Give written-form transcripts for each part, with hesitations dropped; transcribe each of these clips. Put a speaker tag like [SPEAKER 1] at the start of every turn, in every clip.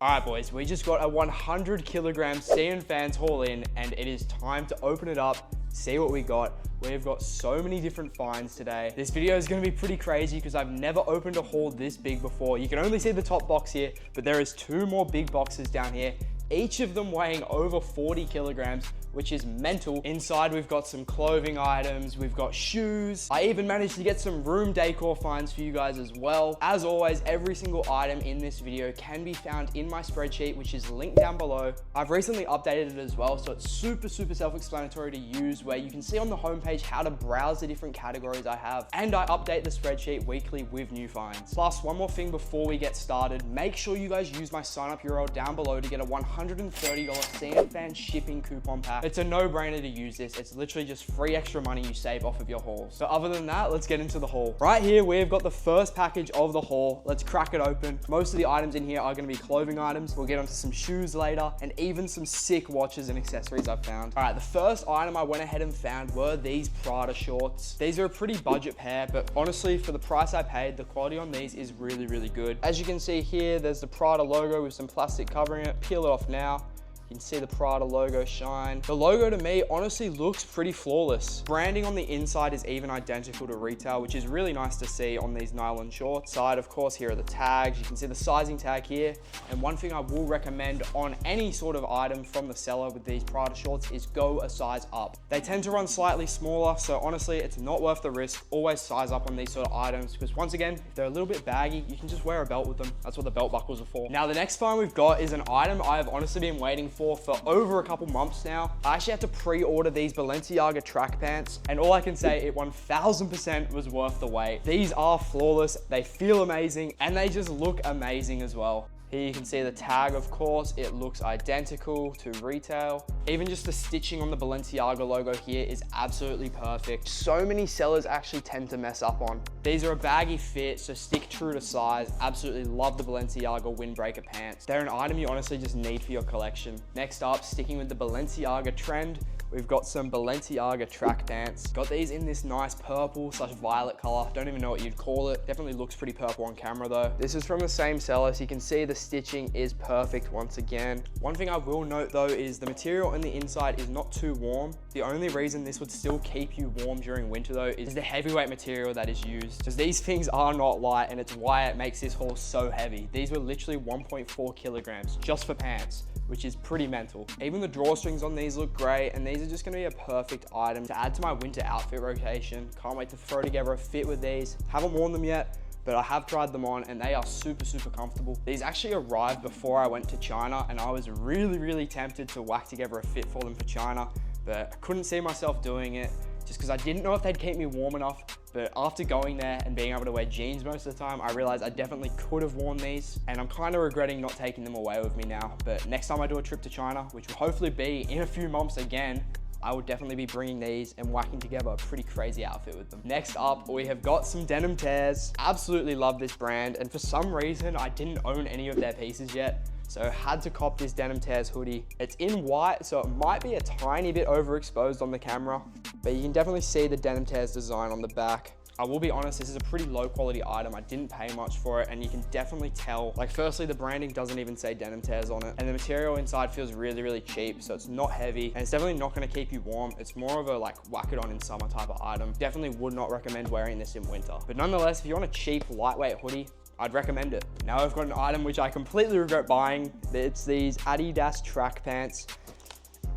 [SPEAKER 1] All right, boys, we just got a 100 kilogram Cnfans haul in, and it is time to open it up, see what we got. We've got so many different finds today. This video is gonna be pretty crazy because I've never opened a haul this big before. You can only see the top box here, but there is 2 more big boxes down here, each of them weighing over 40 kilograms, which is mental. Inside, we've got some clothing items, we've got shoes. I even managed to get some room decor finds for you guys as well. As always, every single item in this video can be found in my spreadsheet, which is linked down below. I've recently updated it as well, so it's super self-explanatory to use, where you can see on the homepage how to browse the different categories I have. And I update the spreadsheet weekly with new finds. Plus, one more thing before we get started, make sure you guys use my sign up URL down below to get a $130 Cnfans shipping coupon pack. It's a no-brainer to use this. It's literally just free extra money you save off of your hauls. So other than that, let's get into the haul. Right here, we've got the first package of the haul. Let's crack it open. Most of the items in here are gonna be clothing items. We'll get onto some shoes later, and even some sick watches and accessories I've found. All right, the first item I went ahead and found were these Prada shorts. These are a pretty budget pair, but honestly, for the price I paid, the quality on these is really good. As you can see here, there's the Prada logo with some plastic covering it. Peel it off now. You can see the Prada logo shine. The logo to me honestly looks pretty flawless. Branding on the inside is even identical to retail, which is really nice to see on these nylon shorts. Side, of course, here are the tags. You can see the sizing tag here. And one thing I will recommend on any sort of item from the seller with these Prada shorts is go a size up. They tend to run slightly smaller, so honestly, it's not worth the risk. Always size up on these sort of items, because once again, if they're a little bit baggy, you can just wear a belt with them. That's what the belt buckles are for. Now, the next find we've got is an item I've honestly been waiting for over a couple months now. I actually had to pre-order these Balenciaga track pants, and all I can say, it 1000% was worth the wait. These are flawless, they feel amazing, and they just look amazing as well. Here you can see the tag, of course, it looks identical to retail. Even just the stitching on the Balenciaga logo here is absolutely perfect. So many sellers actually tend to mess up on. These are a baggy fit, so stick true to size. Absolutely love the Balenciaga windbreaker pants. They're an item you honestly just need for your collection. Next up, sticking with the Balenciaga trend, we've got some Balenciaga track pants. Got these in this nice purple/violet color. Don't even know what you'd call it. Definitely looks pretty purple on camera though. This is from the same seller, so you can see the stitching is perfect once again. One thing I will note though is the material on the inside is not too warm. The only reason this would still keep you warm during winter though is the heavyweight material that is used. Because these things are not light, and it's why it makes this haul so heavy. These were literally 1.4 kilograms just for pants, which is pretty mental. Even the drawstrings on these look great, and these are just gonna be a perfect item to add to my winter outfit rotation. Can't wait to throw together a fit with these. Haven't worn them yet, but I have tried them on, and they are super comfortable. These actually arrived before I went to China, and I was really tempted to whack together a fit for them for China, but I couldn't see myself doing it just because I didn't know if they'd keep me warm enough. But after going there and being able to wear jeans most of the time, I realized I definitely could have worn these, and I'm kind of regretting not taking them away with me now. But next time I do a trip to China, which will hopefully be in a few months again, I will definitely be bringing these and whacking together a pretty crazy outfit with them. Next up, we have got some denim tears. Absolutely love this brand, and for some reason, I didn't own any of their pieces yet, so had to cop this denim tears hoodie. It's in white, so it might be a tiny bit overexposed on the camera, but you can definitely see the denim tears design on the back. I will be honest, this is a pretty low quality item. I didn't pay much for it, and you can definitely tell, like, firstly, the branding doesn't even say denim tears on it, and the material inside feels really cheap, so it's not heavy, and it's definitely not gonna keep you warm. It's more of a like whack it on in summer type of item. Definitely would not recommend wearing this in winter. But nonetheless, if you want a cheap, lightweight hoodie, I'd recommend it. Now I've got an item which I completely regret buying. It's these Adidas track pants,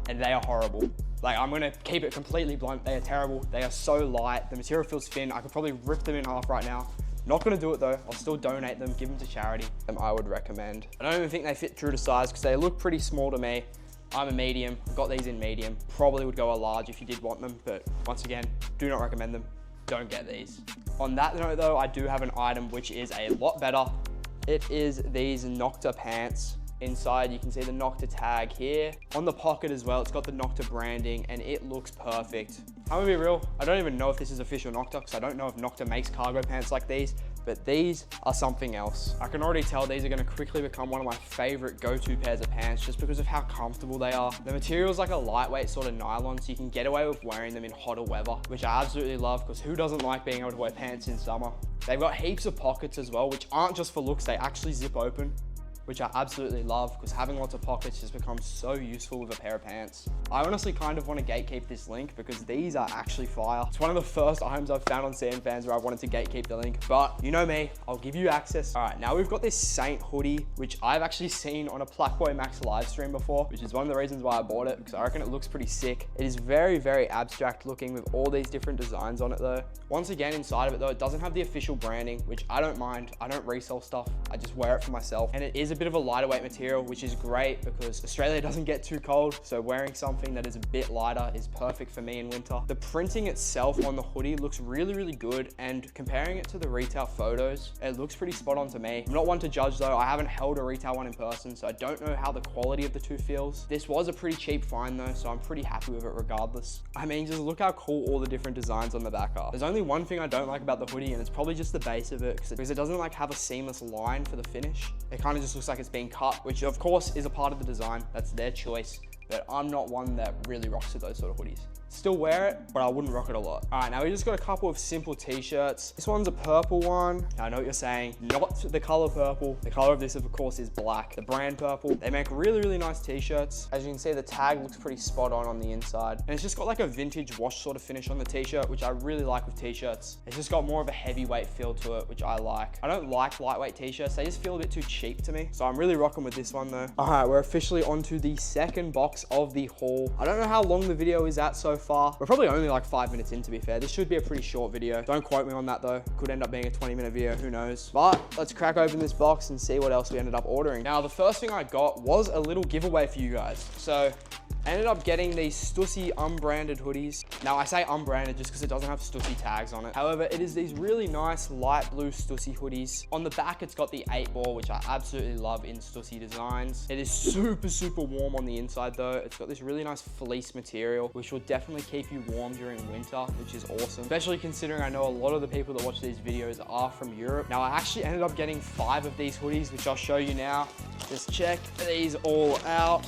[SPEAKER 1] and they are horrible. Like, I'm gonna keep it completely blunt. They are terrible. They are so light. The material feels thin. I could probably rip them in half right now. Not gonna do it though. I'll still donate them, give them to charity. I would recommend. I don't even think they fit true to size because they look pretty small to me. I'm a medium. Got these in medium. Probably would go a large if you did want them, but once again, do not recommend them. Don't get these. On that note though, I do have an item which is a lot better. It is these Nocta pants. Inside, you can see the Nocta tag here. On the pocket as well, it's got the Nocta branding, and it looks perfect. I'm gonna be real, I don't even know if this is official Nocta, because I don't know if Nocta makes cargo pants like these, but these are something else. I can already tell these are gonna quickly become one of my favorite go-to pairs of pants just because of how comfortable they are. The material is like a lightweight sort of nylon, so you can get away with wearing them in hotter weather, which I absolutely love, because who doesn't like being able to wear pants in summer? They've got heaps of pockets as well, which aren't just for looks, they actually zip open. which I absolutely love because having lots of pockets just becomes so useful with a pair of pants. I honestly kind of want to gatekeep this link because these are actually fire. It's one of the first items I've found on Cnfans where I wanted to gatekeep the link, but you know me, I'll give you access. All right, now we've got this Saint hoodie, which I've actually seen on a Blackboy Max live stream before, which is one of the reasons why I bought it, because I reckon it looks pretty sick. It is very, very abstract looking with all these different designs on it though. Once again, inside of it though, it doesn't have the official branding, which I don't mind. I don't resell stuff. I just wear it for myself. And it is a bit of a lighter weight material, which is great because Australia doesn't get too cold. So wearing something that is a bit lighter is perfect for me in winter. The printing itself on the hoodie looks really, really good. And comparing it to the retail photos, it looks pretty spot on to me. I'm not one to judge though. I haven't held a retail one in person, so I don't know how the quality of the two feels. This was a pretty cheap find though, so I'm pretty happy with it regardless. I mean, just look how cool all the different designs on the back are. There's only one thing I don't like about the hoodie, and it's probably just the base of it because it doesn't like have a seamless line for the finish. It kind of just looks like it's being cut, which of course is a part of the design. That's their choice, but I'm not one that really rocks with those sort of hoodies. Still wear it, but I wouldn't rock it a lot. All right, now we just got a couple of simple t-shirts. This one's a purple one. Now, I know what you're saying, not the color purple. The color of this, of course, is black. The brand purple. They make really, really nice t-shirts. As you can see, the tag looks pretty spot on the inside. And it's just got like a vintage wash sort of finish on the t-shirt, which I really like with t-shirts. It's just got more of a heavyweight feel to it, which I like. I don't like lightweight t-shirts. They just feel a bit too cheap to me. So I'm really rocking with this one though. All right, we're officially onto the second box of the haul. I don't know how long the video is at so far. We're probably only like 5 minutes in, to be fair. This should be a pretty short video. Don't quote me on that though. Could end up being a 20-minute video, who knows. But let's crack open this box and see what else we ended up ordering. Now, the first thing I got was a little giveaway for you guys. So I ended up getting these Stussy unbranded hoodies. Now I say unbranded just because it doesn't have Stussy tags on it. However, it is these really nice light blue Stussy hoodies. On the back, it's got the 8-ball, which I absolutely love in Stussy designs. It is super, super warm on the inside though. It's got this really nice fleece material, which will definitely keep you warm during winter, which is awesome. Especially considering I know a lot of the people that watch these videos are from Europe. Now I actually ended up getting 5 of these hoodies, which I'll show you now. Just check these all out.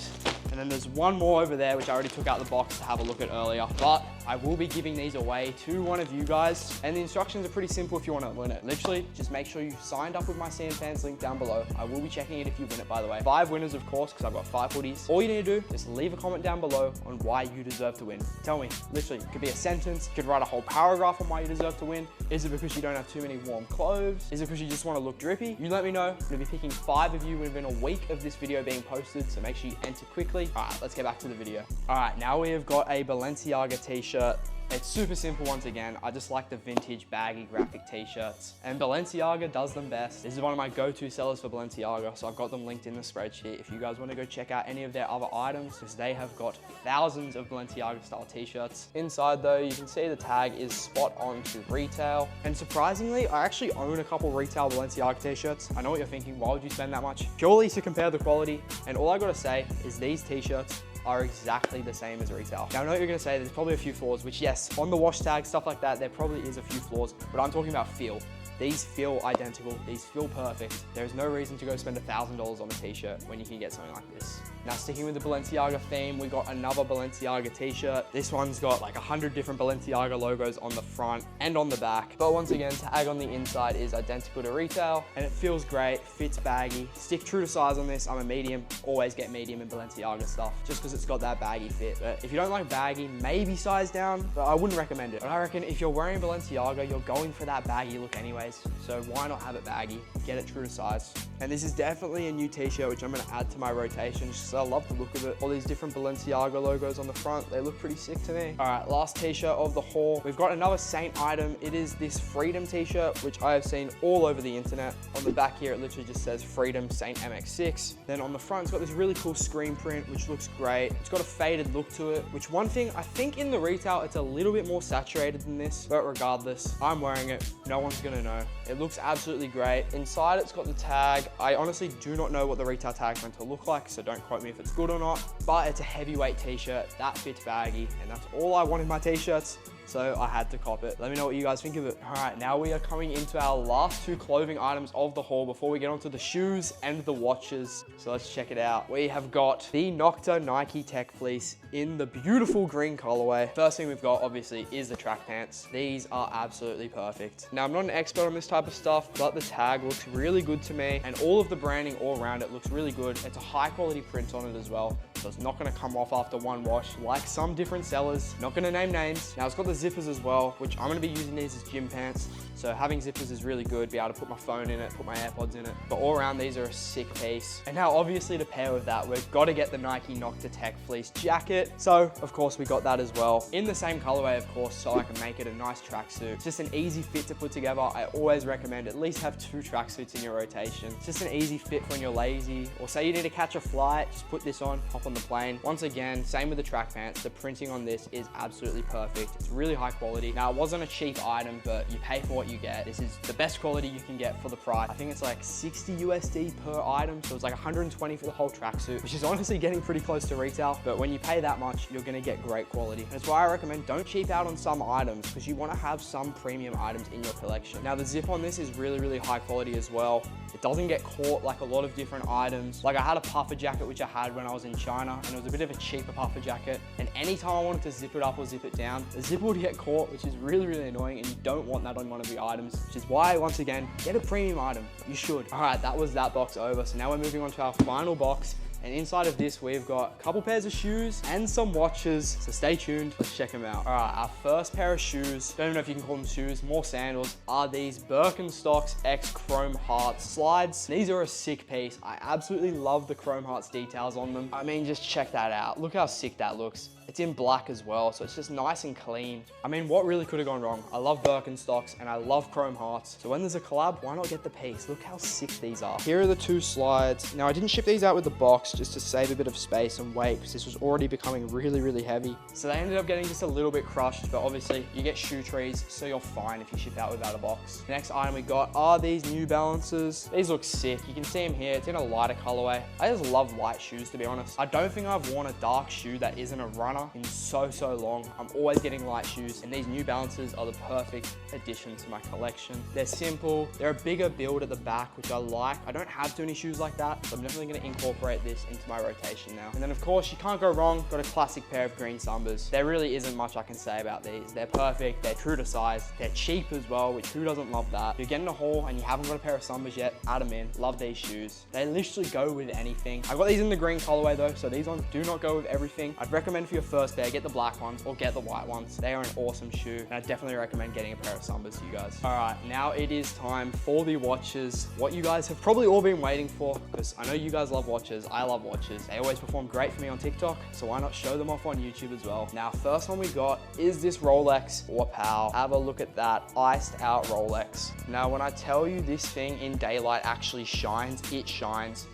[SPEAKER 1] And then there's one more over there, which I already took out the box to have a look at earlier. But I will be giving these away to one of you guys. And the instructions are pretty simple if you want to win it. Literally, just make sure you've signed up with my Cnfans link down below. I will be checking it if you win it, by the way. 5 winners, of course, because I've got 5 hoodies. All you need to do is leave a comment down below on why you deserve to win. Tell me, literally, it could be a sentence. You could write a whole paragraph on why you deserve to win. Is it because you don't have too many warm clothes? Is it because you just want to look drippy? You let me know. I'm going to be picking 5 of you within a week of this video being posted, so make sure you enter quickly. All right, let's get back to the video. All right, now we have got a Balenciaga t-shirt. It's super simple once again. I just like the vintage baggy graphic t-shirts, and Balenciaga does them best. This is one of my go-to sellers for Balenciaga, so I've got them linked in the spreadsheet if you guys want to go check out any of their other items, because they have got thousands of Balenciaga style t-shirts. Inside though, you can see the tag is spot on to retail, and surprisingly, I actually own a couple retail Balenciaga t-shirts. I know what you're thinking, why would you spend that much? Purely to compare the quality, and all I gotta say is these t-shirts are exactly the same as retail. Now I know what you're gonna say, there's probably a few flaws, which yes, on the wash tag, stuff like that, there probably is a few flaws, but I'm talking about feel. These feel identical, these feel perfect. There's no reason to go spend $1,000 on a t-shirt when you can get something like this. Now sticking with the Balenciaga theme, we got another Balenciaga t-shirt. This one's got like 100 different Balenciaga logos on the front and on the back. But once again, tag on the inside is identical to retail, and it feels great, fits baggy. Stick true to size on this, I'm a medium. Always get medium in Balenciaga stuff, just because it's got that baggy fit. But if you don't like baggy, maybe size down, but I wouldn't recommend it. But I reckon if you're wearing Balenciaga, you're going for that baggy look anyways. So why not have it baggy? Get it true to size. And this is definitely a new t-shirt, which I'm gonna add to my rotation, just because I love the look of it. All these different Balenciaga logos on the front, they look pretty sick to me. All right, last t-shirt of the haul. We've got another Saint item. It is this Freedom t-shirt, which I have seen all over the internet. On the back here, it literally just says Freedom Saint MX6. Then on the front, it's got this really cool screen print, which looks great. It's got a faded look to it, which one thing, I think in the retail, it's a little bit more saturated than this, but regardless, I'm wearing it. No one's gonna know. It looks absolutely great. Inside, it's got the tag. I honestly do not know what the retail tag's meant to look like, so don't quote me if it's good or not, but it's a heavyweight t-shirt that fits baggy, and that's all I want in my t-shirts. so I had to cop it. Let me know what you guys think of it. All right, now we are coming into our last two clothing items of the haul before we get onto the shoes and the watches. So let's check it out. We have got the Nocta Nike Tech Fleece in the beautiful green colorway. First thing we've got, obviously, is the track pants. These are absolutely perfect. Now, I'm not an expert on this type of stuff, but the tag looks really good to me, and all of the branding all around it looks really good. It's a high quality print on it as well, so it's not gonna come off after one wash like some different sellers. Not gonna name names. Now, it's got the zippers as well, which I'm gonna be using these as gym pants. So having zippers is really good. Be able to put my phone in it, put my AirPods in it. But all around, these are a sick piece. And now, obviously, to pair with that, we've got to get the Nike Nocta Tech Fleece jacket. So, of course, we got that as well. In the same colorway, of course, so I can make it a nice tracksuit. It's just an easy fit to put together. I always recommend at least have 2 tracksuits in your rotation. It's just an easy fit when you're lazy, or say you need to catch a flight, just put this on, hop on the plane. Once again, same with the track pants. The printing on this is absolutely perfect. It's really high quality. Now, it wasn't a cheap item, but you pay for what you get. This is the best quality you can get for the price. I think it's like 60 USD per item, so it's like 120 for the whole tracksuit, which is honestly getting pretty close to retail. But when you pay that much, you're gonna get great quality. And that's why I recommend don't cheap out on some items, because you wanna have some premium items in your collection. Now, the zip on this is really, really high quality as well. It doesn't get caught like a lot of different items. Like I had a puffer jacket, which I had when I was in China, and it was a bit of a cheaper puffer jacket. And anytime I wanted to zip it up or zip it down, the zipper would get caught, which is really, really annoying, and you don't want that on one of the items, which is why, once again, get a premium item. You should. All right, that was that box over. So now we're moving on to our final box. And inside of this, we've got a couple pairs of shoes and some watches. So stay tuned, let's check them out. All right, our first pair of shoes, don't even know if you can call them shoes, more sandals, are these Birkenstocks X Chrome Hearts slides. These are a sick piece. I absolutely love the Chrome Hearts details on them. I mean, just check that out. Look how sick that looks. It's in black as well, so it's just nice and clean. I mean, what really could have gone wrong? I love Birkenstocks and I love Chrome Hearts. So when there's a collab, why not get the piece? Look how sick these are. Here are the 2 slides. Now, I didn't ship these out with the box just to save a bit of space and weight, because this was already becoming really, really heavy. So they ended up getting just a little bit crushed, but obviously you get shoe trees, so you're fine if you ship out without a box. The next item we got are these New Balances. These look sick. You can see them here. It's in a lighter colorway. I just love light shoes, to be honest. I don't think I've worn a dark shoe that isn't a runner in so long. I'm always getting light shoes, and these New Balances are the perfect addition to my collection. They're simple. They're a bigger build at the back, which I like. I don't have too many shoes like that, so I'm definitely going to incorporate this into my rotation now. And then, of course, you can't go wrong. Got a classic pair of green Sambas. There really isn't much I can say about these. They're perfect. They're true to size. They're cheap as well, which who doesn't love that? If you're getting a haul and you haven't got a pair of Sambas yet, add them in. Love these shoes. They literally go with anything. I got these in the green colorway though, so these ones do not go with everything. I'd recommend for your first pair, get the black ones or get the white ones. They are an awesome shoe, and I definitely recommend getting a pair of Sambas to you guys. All right, now it is time for the watches. What you guys have probably all been waiting for, because I know you guys love watches. I love watches. They always perform great for me on TikTok, so why not show them off on YouTube as well? Now, first one we got is this Rolex or PAL. Have a look at that iced out Rolex. Now, when I tell you this thing in daylight actually shines, it shines.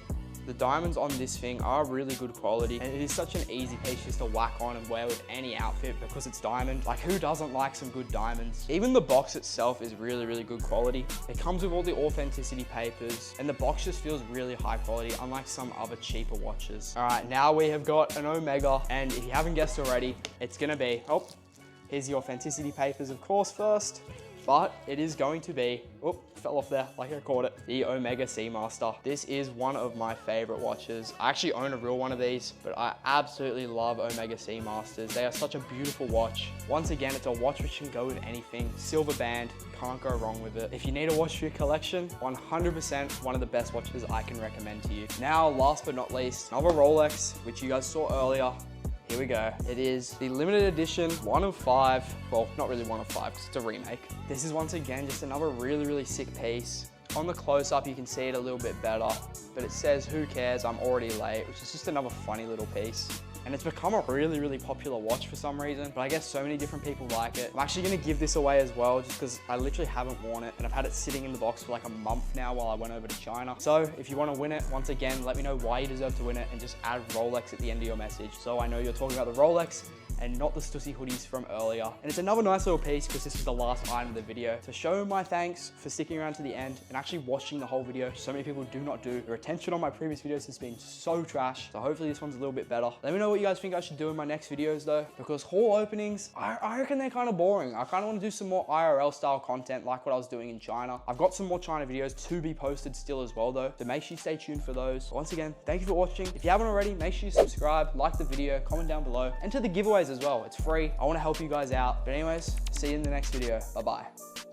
[SPEAKER 1] The diamonds on this thing are really good quality, and it is such an easy piece just to whack on and wear with any outfit because it's diamond. Like, who doesn't like some good diamonds? Even the box itself is really, really good quality. It comes with all the authenticity papers, and the box just feels really high quality, unlike some other cheaper watches. All right, now we have got an Omega, and if you haven't guessed already, it's gonna be, oh, here's the authenticity papers, of course, first. But it is going to be, oh, fell off there like I caught it, the Omega Seamaster. This is one of my favorite watches. I actually own a real one of these, but I absolutely love Omega Seamasters. They are such a beautiful watch. Once again, it's a watch which can go with anything. Silver band, can't go wrong with it. If you need a watch for your collection, 100% one of the best watches I can recommend to you. Now, last but not least, another Rolex, which you guys saw earlier. Here we go. It is the limited edition 1 of 5. Well, not really 1 of 5 because it's a remake. This is once again just another really, really sick piece. On the close-up, you can see it a little bit better, but it says, "Who cares, I'm already late," which is just another funny little piece. And it's become a really, really popular watch for some reason, but I guess so many different people like it. I'm actually gonna give this away as well, just because I literally haven't worn it, and I've had it sitting in the box for like a month now while I went over to China. So if you wanna win it, once again, let me know why you deserve to win it, and just add Rolex at the end of your message, so I know you're talking about the Rolex, and not the Stussy hoodies from earlier. And it's another nice little piece because this is the last item of the video. To show my thanks for sticking around to the end and actually watching the whole video. So many people do not do. The retention on my previous videos has been so trash. So hopefully this one's a little bit better. Let me know what you guys think I should do in my next videos though, because haul openings, I reckon they're kind of boring. I kind of want to do some more IRL style content like what I was doing in China. I've got some more China videos to be posted still as well though. So make sure you stay tuned for those. But once again, thank you for watching. If you haven't already, make sure you subscribe, like the video, comment down below. Enter the giveaways as well. It's free. I want to help you guys out. But anyways, see you in the next video. Bye-bye.